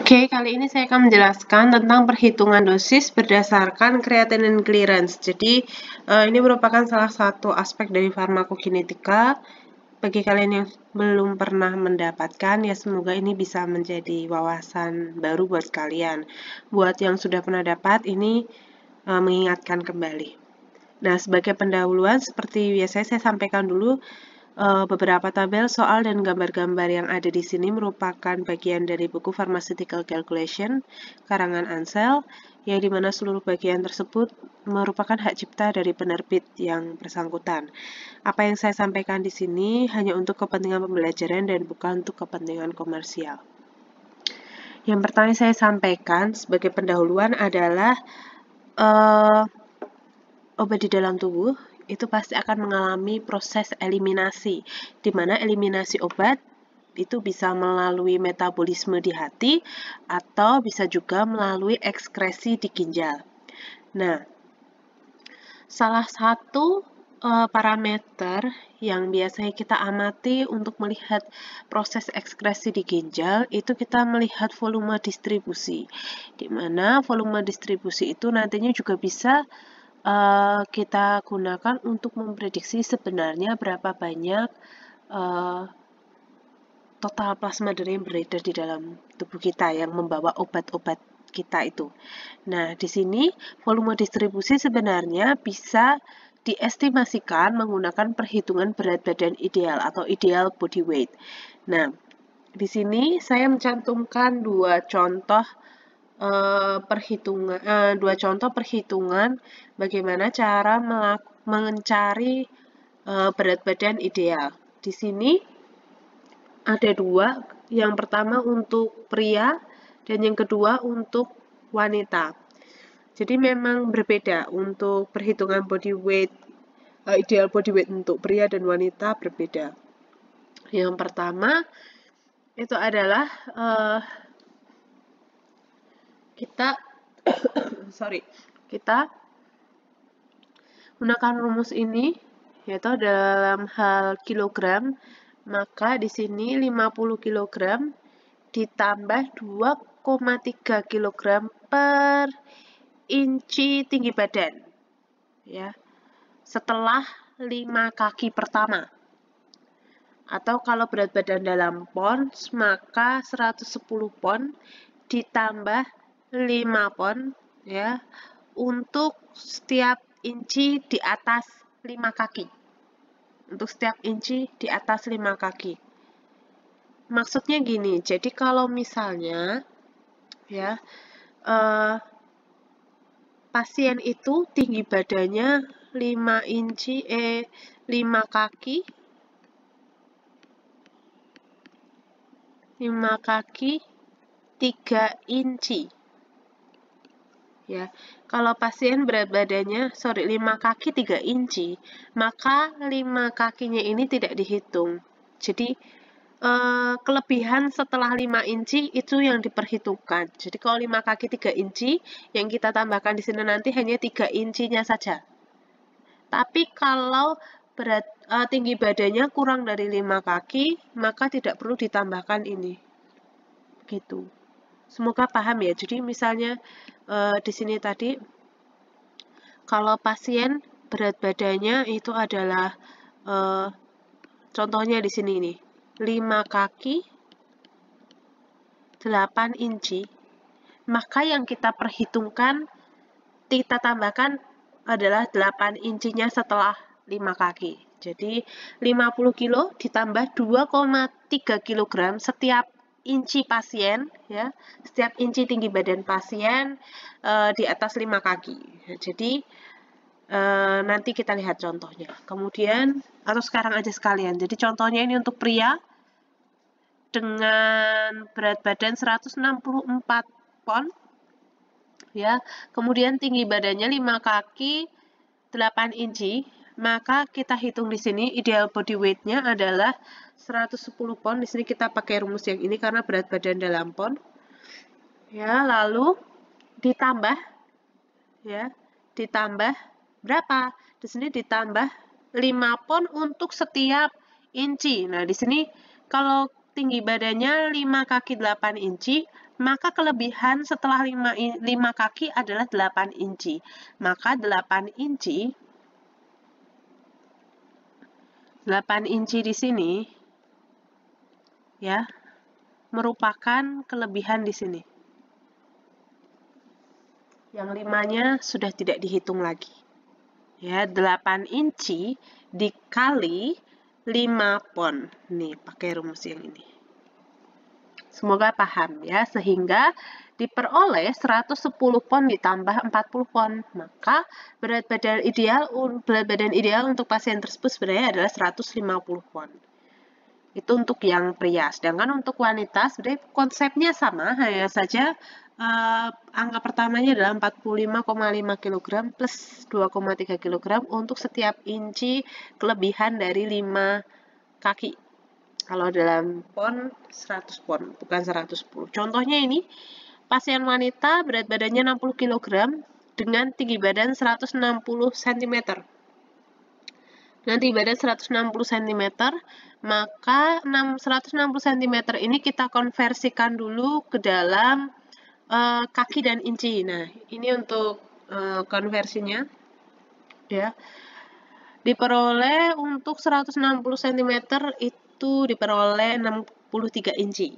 Oke, kali ini saya akan menjelaskan tentang perhitungan dosis berdasarkan creatinine clearance. Jadi, ini merupakan salah satu aspek dari farmakokinetika. Bagi kalian yang belum pernah mendapatkan, ya semoga ini bisa menjadi wawasan baru buat kalian. Buat yang sudah pernah dapat, ini mengingatkan kembali. Nah, sebagai pendahuluan, seperti biasa saya sampaikan dulu, beberapa tabel, soal, dan gambar-gambar yang ada di sini merupakan bagian dari buku Pharmaceutical Calculation karangan Ansel, yang dimana seluruh bagian tersebut merupakan hak cipta dari penerbit yang bersangkutan. Apa yang saya sampaikan di sini hanya untuk kepentingan pembelajaran dan bukan untuk kepentingan komersial. Yang pertama yang saya sampaikan sebagai pendahuluan adalah obat di dalam tubuh itu pasti akan mengalami proses eliminasi, di mana eliminasi obat itu bisa melalui metabolisme di hati atau bisa juga melalui ekskresi di ginjal. Nah, salah satu parameter yang biasanya kita amati untuk melihat proses ekskresi di ginjal itu kita melihat volume distribusi, di mana volume distribusi itu nantinya juga bisa kita gunakan untuk memprediksi sebenarnya berapa banyak total plasma darah yang beredar di dalam tubuh kita yang membawa obat-obat kita itu. Nah, di sini volume distribusi sebenarnya bisa diestimasikan menggunakan perhitungan berat badan ideal atau ideal body weight. Nah, di sini saya mencantumkan dua contoh perhitungan bagaimana cara mencari berat badan ideal. Di sini ada dua, yang pertama untuk pria dan yang kedua untuk wanita. Jadi memang berbeda untuk perhitungan body weight, ideal body weight untuk pria dan wanita berbeda. Yang pertama itu adalah kita gunakan rumus ini, yaitu dalam hal kilogram, maka di sini 50 kg ditambah 2,3 kg per inci tinggi badan, ya, setelah 5 kaki pertama. Atau kalau berat badan dalam pounds, maka 110 pound ditambah 5 pound, ya, untuk setiap inci di atas 5 kaki. Untuk setiap inci di atas 5 kaki. Maksudnya gini, jadi kalau misalnya ya pasien itu tinggi badannya 5 kaki 3 inci. Ya, kalau pasien berat badannya 5 kaki 3 inci, maka 5 kakinya ini tidak dihitung. Jadi kelebihan setelah 5 inci itu yang diperhitungkan. Jadi kalau 5 kaki 3 inci, yang kita tambahkan di sini nanti hanya 3 incinya saja. Tapi kalau tinggi badannya kurang dari 5 kaki, maka tidak perlu ditambahkan ini. Gitu. Semoga paham ya. Jadi misalnya di sini tadi kalau pasien berat badannya itu adalah contohnya di sini nih 5 kaki 8 inci, maka yang kita perhitungkan kita tambahkan adalah 8 incinya setelah 5 kaki. Jadi 50 kilo ditambah 2,3 kg setiap inci pasien, ya, setiap inci tinggi badan pasien di atas 5 kaki. Jadi nanti kita lihat contohnya. Kemudian atau sekarang aja sekalian. Jadi contohnya ini untuk pria dengan berat badan 164 pound, ya. Kemudian tinggi badannya 5 kaki 8 inci. Maka kita hitung di sini ideal body weight-nya adalah 110 pound. Di sini kita pakai rumus yang ini karena berat badan dalam pound. Ya, lalu ditambah, ya, ditambah berapa? Di sini ditambah 5 pound untuk setiap inci. Nah, di sini kalau tinggi badannya 5 kaki 8 inci, maka kelebihan setelah 5 kaki adalah 8 inci. Maka 8 inci di sini ya merupakan kelebihan di sini. Yang 5-nya sudah tidak dihitung lagi. Ya, 8 inci dikali 5 pon. Nih, pakai rumus yang ini. Semoga paham ya, sehingga diperoleh 110 pon ditambah 40 pon. Maka berat badan ideal untuk pasien tersebut sebenarnya adalah 150 pon. Itu untuk yang pria. Sedangkan untuk wanita sebenarnya konsepnya sama, hanya saja angka pertamanya adalah 45,5 kg plus 2,3 kg untuk setiap inci kelebihan dari 5 kaki. Kalau dalam pon 100 pon, bukan 110. Contohnya ini, pasien wanita berat badannya 60 kg dengan tinggi badan 160 cm. Dengan tinggi badan 160 cm, maka 160 cm ini kita konversikan dulu ke dalam kaki dan inci. Nah, ini untuk konversinya ya. Diperoleh untuk 160 cm itu diperoleh 63 inci.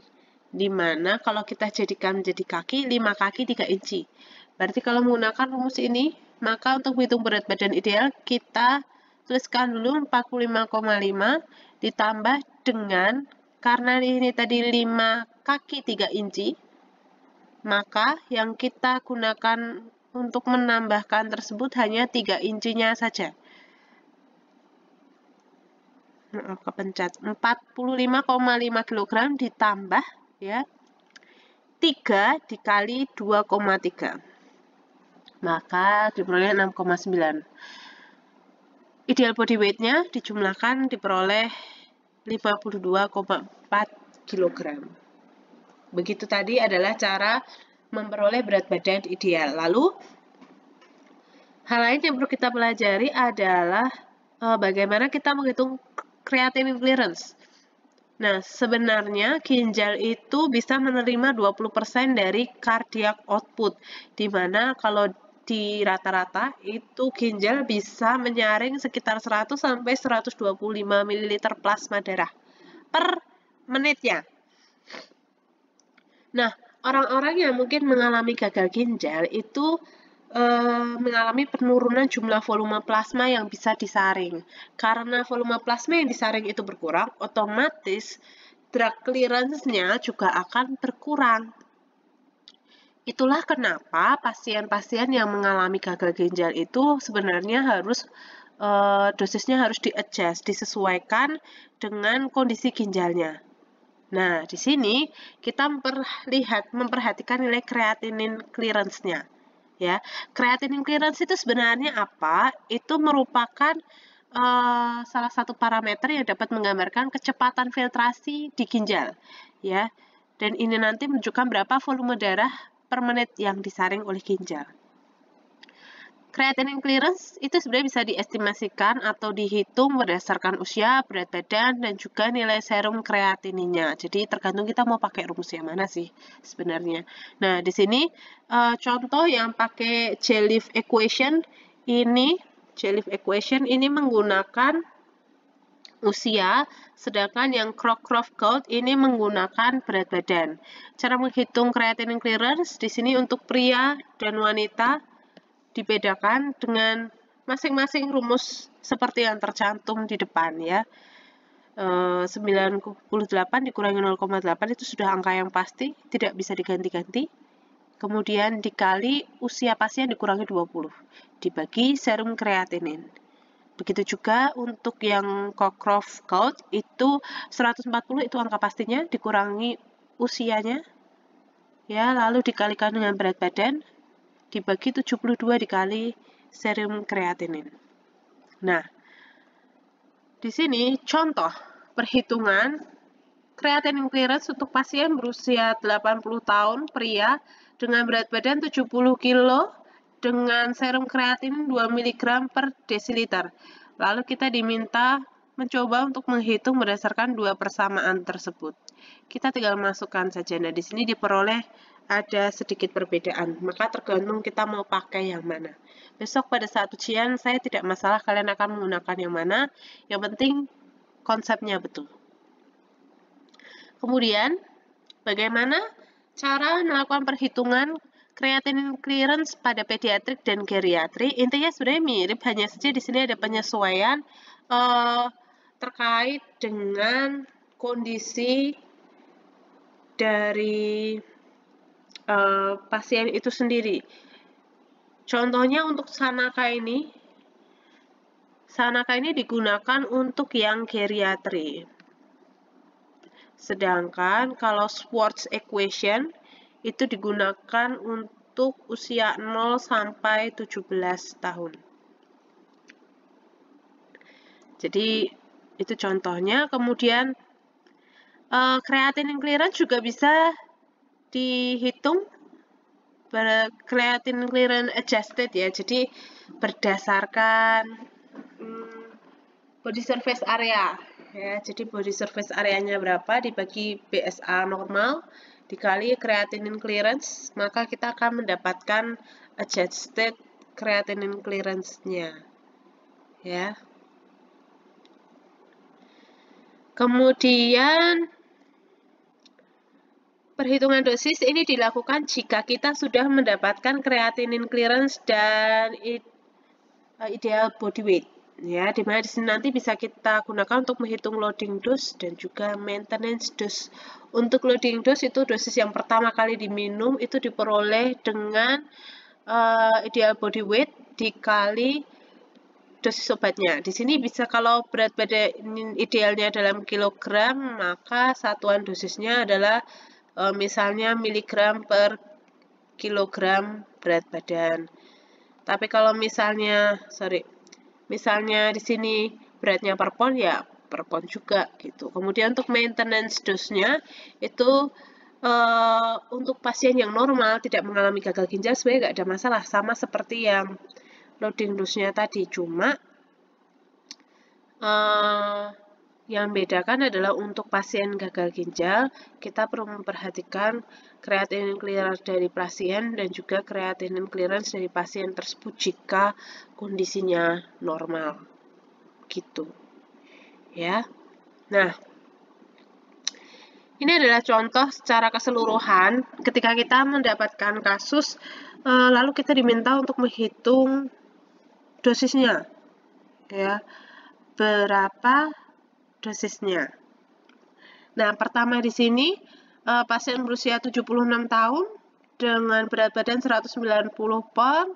Dimana kalau kita jadikan menjadi kaki, 5 kaki 3 inci. Berarti kalau menggunakan rumus ini, maka untuk menghitung berat badan ideal, kita tuliskan dulu 45,5 ditambah dengan, karena ini tadi 5 kaki 3 inci, maka yang kita gunakan untuk menambahkan tersebut hanya 3 incinya saja. Kepencet. 45,5 kg ditambah ya 3 dikali 2,3. Maka diperoleh 6,9. Ideal body weight-nya dijumlahkan diperoleh 52,4 kg. Begitu tadi adalah cara memperoleh berat badan ideal. Lalu, hal lain yang perlu kita pelajari adalah bagaimana kita menghitung creatinine clearance. Nah, sebenarnya ginjal itu bisa menerima 20% dari cardiac output, di mana kalau di rata-rata itu ginjal bisa menyaring sekitar 100 sampai 125 ml plasma darah per menitnya. Nah, orang-orang yang mungkin mengalami gagal ginjal itu mengalami penurunan jumlah volume plasma yang bisa disaring. Karena volume plasma yang disaring itu berkurang, otomatis drug clearance-nya juga akan berkurang. Itulah kenapa pasien-pasien yang mengalami gagal ginjal itu sebenarnya harus dosisnya harus di-adjust, disesuaikan dengan kondisi ginjalnya. Nah, di sini kita memperhatikan nilai creatinine clearance-nya. Ya, creatinine clearance itu sebenarnya apa? Itu merupakan salah satu parameter yang dapat menggambarkan kecepatan filtrasi di ginjal. Ya, dan ini nanti menunjukkan berapa volume darah per menit yang disaring oleh ginjal. Creatinine clearance itu sebenarnya bisa diestimasikan atau dihitung berdasarkan usia, berat badan, dan juga nilai serum kreatininnya. Jadi tergantung kita mau pakai rumus yang mana sih sebenarnya. Nah, di sini contoh yang pakai J-Leaf equation ini menggunakan usia, sedangkan yang Crocroft-Gault ini menggunakan berat badan. Cara menghitung creatinine clearance di sini untuk pria dan wanita dibedakan dengan masing-masing rumus seperti yang tercantum di depan ya. 98 dikurangi 0,8 itu sudah angka yang pasti, tidak bisa diganti-ganti. Kemudian dikali usia pasien dikurangi 20, dibagi serum kreatinin. Begitu juga untuk yang Crocroft-Gault itu 140 itu angka pastinya, dikurangi usianya, ya, lalu dikalikan dengan berat badan, dibagi 72 dikali serum kreatinin. Nah, di sini contoh perhitungan creatinine clearance untuk pasien berusia 80 tahun pria dengan berat badan 70 kg dengan serum kreatinin 2 mg per desiliter. Lalu kita diminta mencoba untuk menghitung berdasarkan dua persamaan tersebut. Kita tinggal masukkan saja. Nah, di sini diperoleh ada sedikit perbedaan, maka tergantung kita mau pakai yang mana. Besok pada saat ujian, saya tidak masalah kalian akan menggunakan yang mana, yang penting konsepnya betul. Kemudian, bagaimana cara melakukan perhitungan creatinine clearance pada pediatrik dan geriatri? Intinya sebenarnya mirip, hanya saja di sini ada penyesuaian terkait dengan kondisi dari pasien itu sendiri. Contohnya untuk Sanaka ini digunakan untuk yang geriatri. Sedangkan kalau Schwartz equation itu digunakan untuk usia 0 sampai 17 tahun. Jadi itu contohnya. Kemudian creatinine clearance juga bisa dihitung creatinine clearance adjusted ya. Jadi berdasarkan body surface area ya. Jadi body surface areanya berapa dibagi BSA normal dikali creatinine clearance, maka kita akan mendapatkan adjusted creatinine clearance-nya ya. Kemudian perhitungan dosis ini dilakukan jika kita sudah mendapatkan creatinine clearance dan ideal body weight ya, dimana di sini nanti bisa kita gunakan untuk menghitung loading dose dan juga maintenance dose. Untuk loading dose itu dosis yang pertama kali diminum itu diperoleh dengan ideal body weight dikali dosis obatnya. Di sini bisa, kalau berat badan idealnya dalam kilogram, maka satuan dosisnya adalah misalnya miligram per kilogram berat badan. Tapi kalau misalnya di sini beratnya per pon, ya per pon juga gitu. Kemudian untuk maintenance dose-nya itu untuk pasien yang normal tidak mengalami gagal ginjal sebenarnya nggak ada masalah, sama seperti yang loading dose-nya tadi. Cuma yang membedakan adalah untuk pasien gagal ginjal, kita perlu memperhatikan creatinine clearance dari pasien dan juga creatinine clearance dari pasien tersebut jika kondisinya normal. Gitu. Ya. Nah, ini adalah contoh secara keseluruhan ketika kita mendapatkan kasus lalu kita diminta untuk menghitung dosisnya. Ya. Berapa dosisnya. Nah, pertama di sini pasien berusia 76 tahun dengan berat badan 190 pon,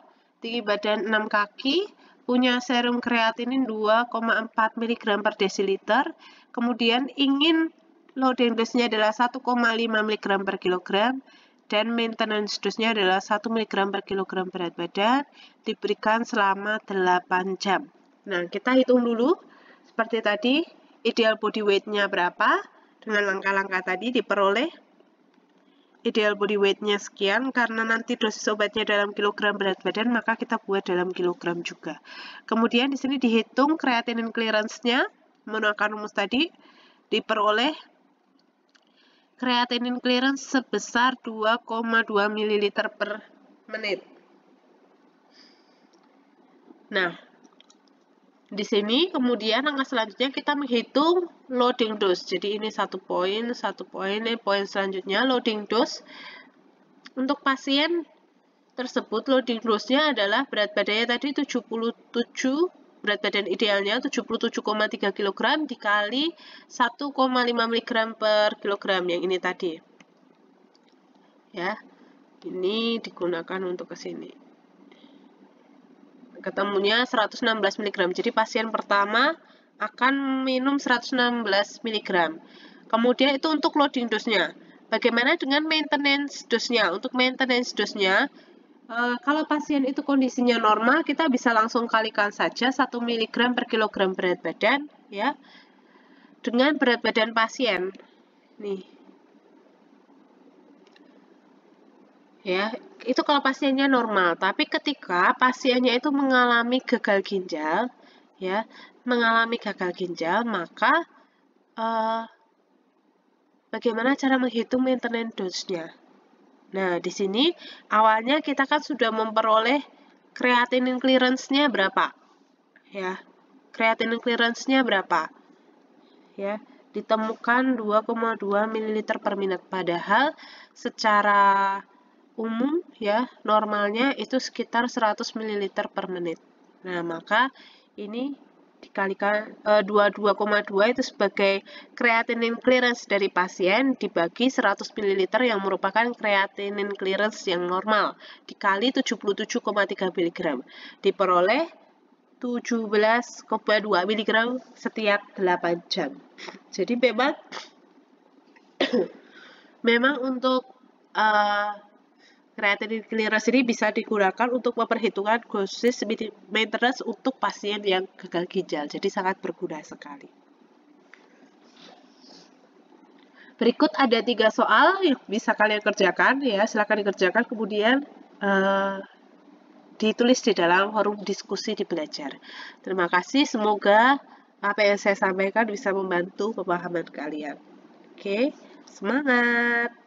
tinggi badan 6 kaki, punya serum kreatinin 2,4 mg per desiliter, kemudian ingin loading dose-nya adalah 1,5 mg per kilogram, dan maintenance dose-nya adalah 1 mg per kilogram berat badan, diberikan selama 8 jam. Nah, kita hitung dulu seperti tadi. Ideal body weight-nya berapa? Dengan langkah-langkah tadi diperoleh ideal body weight-nya sekian, karena nanti dosis obatnya dalam kilogram berat badan, maka kita buat dalam kilogram juga. Kemudian di sini dihitung creatinine clearance-nya menggunakan rumus tadi, diperoleh creatinine clearance sebesar 2,2 ml per menit. Nah, di sini kemudian langkah selanjutnya kita menghitung loading dose. Jadi ini satu poin, poin selanjutnya loading dose. Untuk pasien tersebut loading dose-nya adalah berat badannya tadi 77, berat badan idealnya 77,3 kg dikali 1,5 mg per kilogram yang ini tadi. Ya. Ini digunakan untuk ke sini. Ketemunya 116 mg. Jadi pasien pertama akan minum 116 mg. Kemudian itu untuk loading dose-nya. Bagaimana dengan maintenance dose-nya? Untuk maintenance dose-nya, kalau pasien itu kondisinya normal, kita bisa langsung kalikan saja 1 mg per kilogram berat badan ya dengan berat badan pasien. Nih. Ya, itu kalau pasiennya normal. Tapi ketika pasiennya itu mengalami gagal ginjal, ya mengalami gagal ginjal, maka bagaimana cara menghitung maintenance dose-nya? Nah, di sini awalnya kita kan sudah memperoleh creatinine clearance-nya berapa? Ya, creatinine clearance-nya berapa? Ya, ditemukan 2,2 ml per menit. Padahal secara umum ya normalnya itu sekitar 100 ml per menit. Nah, maka ini dikalikan 22,2 itu sebagai creatinine clearance dari pasien dibagi 100 ml yang merupakan creatinine clearance yang normal dikali 77,3 mg diperoleh 17,2 mg setiap 8 jam. Jadi memang untuk creatinine clearance ini bisa digunakan untuk memperhitungkan dosis maintenance untuk pasien yang gagal ginjal. Jadi sangat berguna sekali. Berikut ada 3 soal yang bisa kalian kerjakan ya, silakan dikerjakan kemudian ditulis di dalam forum diskusi di belajar. Terima kasih, semoga apa yang saya sampaikan bisa membantu pemahaman kalian. Oke, semangat!